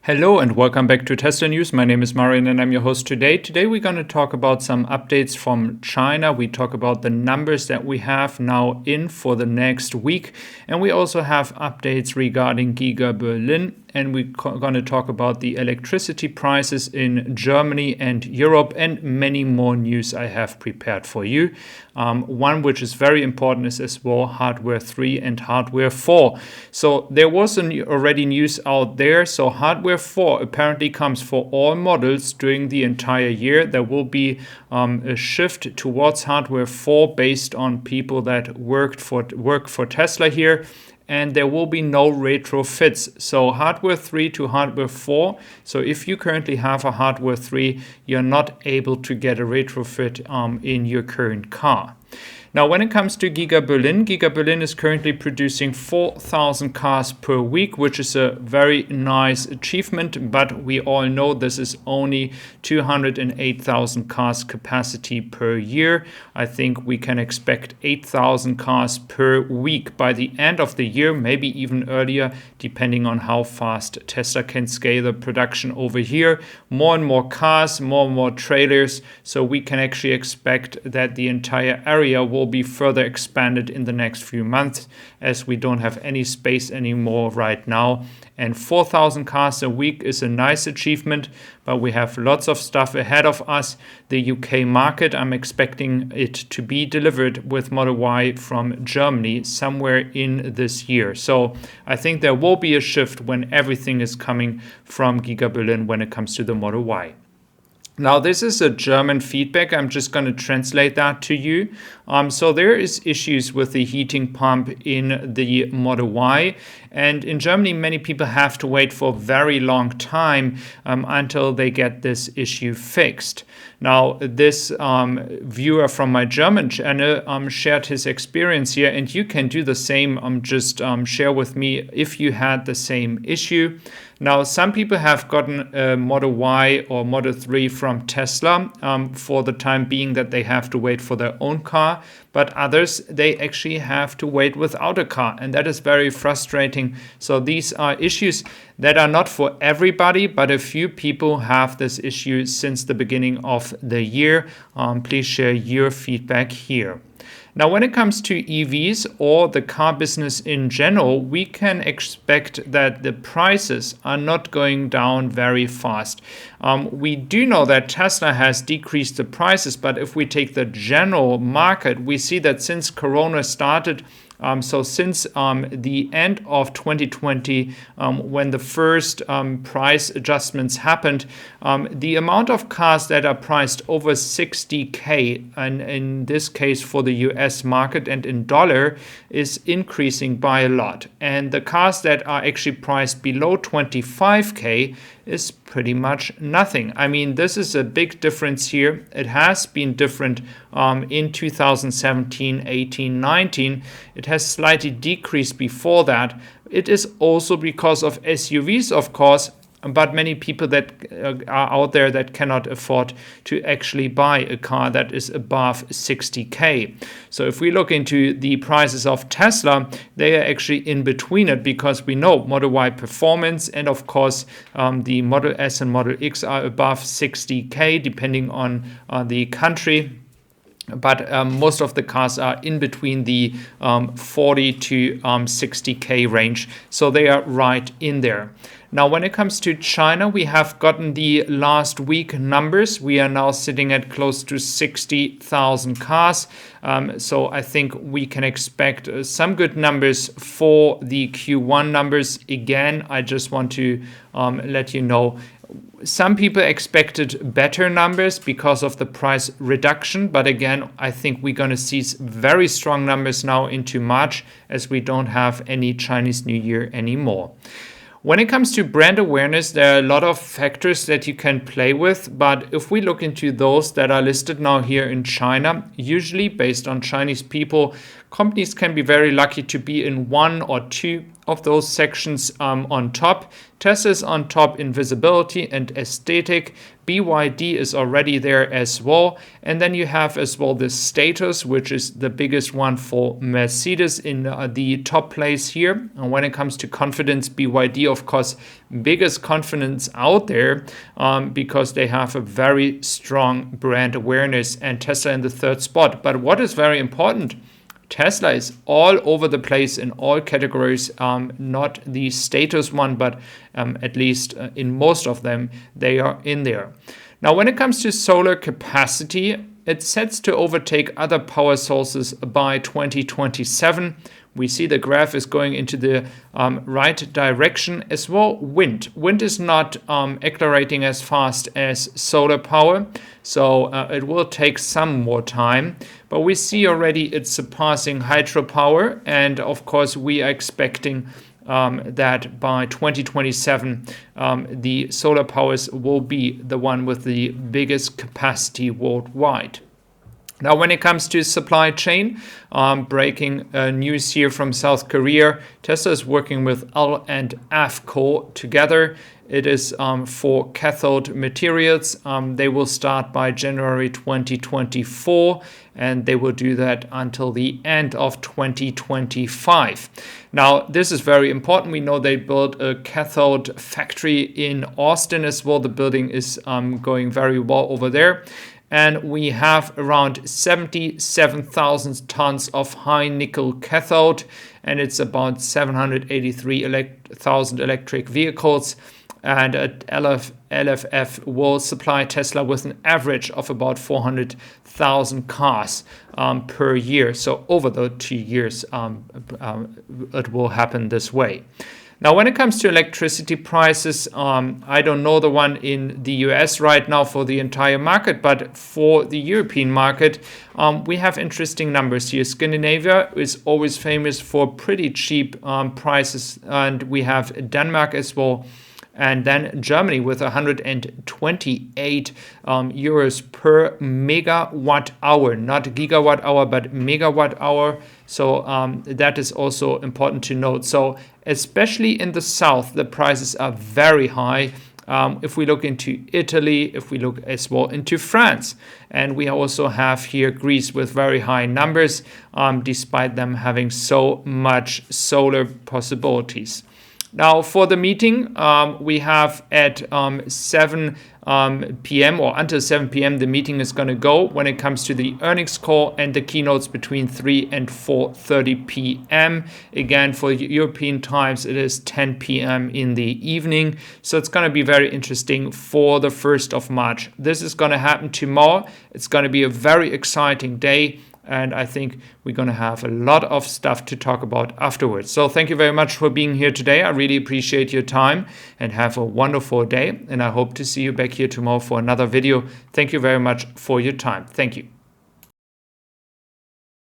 Hello and welcome back to Tesla News. My name is Marian and I'm your host today. Today we're going to talk about some updates from China. We talk about the numbers that we have now in for the next week. And we also have updates regarding Giga Berlin. And we're going to talk about the electricity prices in Germany and Europe and many more news I have prepared for you. One which is very important is as well Hardware 3 and Hardware 4. So there was already news out there. So Hardware 4 apparently comes for all models during the entire year. There will be a shift towards Hardware 4 based on people that work for Tesla here. And there will be no retrofits. So Hardware 3 to Hardware 4. So if you currently have a Hardware 3, you're not able to get a retrofit in your current car. Now, when it comes to Giga Berlin is currently producing 4,000 cars per week, which is a very nice achievement. But we all know this is only 208,000 cars capacity per year. I think we can expect 8,000 cars per week by the end of the year, maybe even earlier, depending on how fast Tesla can scale the production over here. More and more cars, more and more trailers. So we can actually expect that the entire area will be further expanded in the next few months, as we don't have any space anymore right now. And 4,000 cars a week is a nice achievement, but we have lots of stuff ahead of us. The UK market, I'm expecting it to be delivered with Model Y from Germany somewhere in this year. So I think there will be a shift when everything is coming from Giga Berlin when it comes to the Model Y. Now, this is a German feedback. I'm just going to translate that to you. So there is issues with the heating pump in the Model Y. And in Germany, many people have to wait for a very long time until they get this issue fixed. Now, this viewer from my German channel shared his experience here, and you can do the same. Just share with me if you had the same issue. Now, some people have gotten a Model Y or Model 3 from Tesla for the time being that they have to wait for their own car, but others, they actually have to wait without a car, and that is very frustrating. So these are issues that are not for everybody, but a few people have this issue since the beginning of the year. Please share your feedback here. Now, when it comes to EVs or the car business in general, we can expect that the prices are not going down very fast. We do know that Tesla has decreased the prices, but if we take the general market, we see that since Corona started, so since the end of 2020, when the first price adjustments happened, the amount of cars that are priced over 60K, and in this case for the US market and in dollar, is increasing by a lot. And the cars that are actually priced below 25K is pretty much nothing. I mean, this is a big difference here. It has been different in 2017, 18, 19. It has slightly decreased before that. It is also because of SUVs, of course, but many people that are out there that cannot afford to actually buy a car that is above 60K. So if we look into the prices of Tesla, they are actually in between it, because we know Model Y performance and of course the Model S and Model X are above 60K depending on the country. But most of the cars are in between the 40 to 60K range. So they are right in there. Now, when it comes to China, we have gotten the last week numbers. We are now sitting at close to 60,000 cars. So I think we can expect some good numbers for the Q1 numbers. Again, I just want to let you know, some people expected better numbers because of the price reduction. But again, I think we're going to see very strong numbers now into March, as we don't have any Chinese New Year anymore. When it comes to brand awareness, there are a lot of factors that you can play with, but if we look into those that are listed now here in China, usually based on Chinese people companies can be very lucky to be in one or two of those sections on top. Tesla is on top in visibility and aesthetic. BYD is already there as well. And then you have as well the status, which is the biggest one for Mercedes in the top place here. And when it comes to confidence, BYD, of course, biggest confidence out there because they have a very strong brand awareness, and Tesla in the third spot. But what is very important, Tesla is all over the place in all categories, not the status one, but at least in most of them, they are in there. Now, when it comes to solar capacity, it sets to overtake other power sources by 2027. We see the graph is going into the right direction as well. Wind is not accelerating as fast as solar power, so it will take some more time. But we see already it's surpassing hydropower, and of course we are expecting that by 2027 the solar powers will be the one with the biggest capacity worldwide. Now, when it comes to supply chain, breaking news here from South Korea, Tesla is working with L and Avco together. It is for cathode materials. They will start by January 2024, and they will do that until the end of 2025. Now, this is very important. We know they built a cathode factory in Austin as well. The building is going very well over there. And we have around 77,000 tons of high nickel cathode, and it's about 783,000 electric vehicles. And LFF will supply Tesla with an average of about 400,000 cars per year. So over the 2 years, it will happen this way. Now, when it comes to electricity prices, I don't know the one in the US right now for the entire market, but for the European market, we have interesting numbers here. Scandinavia is always famous for pretty cheap prices, and we have Denmark as well. And then Germany with 128 euros per megawatt hour, not gigawatt hour, but megawatt hour. So that is also important to note. So especially in the south, the prices are very high. If we look into Italy, if we look as well into France, and we also have here Greece with very high numbers, despite them having so much solar possibilities. Now, for the meeting, we have at 7 p.m. or until 7 p.m. the meeting is going to go when it comes to the earnings call and the keynotes between 3 and 4:30 p.m. Again, for European times, it is 10 p.m. in the evening. So it's going to be very interesting for the 1st of March. This is going to happen tomorrow. It's going to be a very exciting day. And I think we're going to have a lot of stuff to talk about afterwards. So thank you very much for being here today. I really appreciate your time, and have a wonderful day. And I hope to see you back here tomorrow for another video. Thank you very much for your time. Thank you.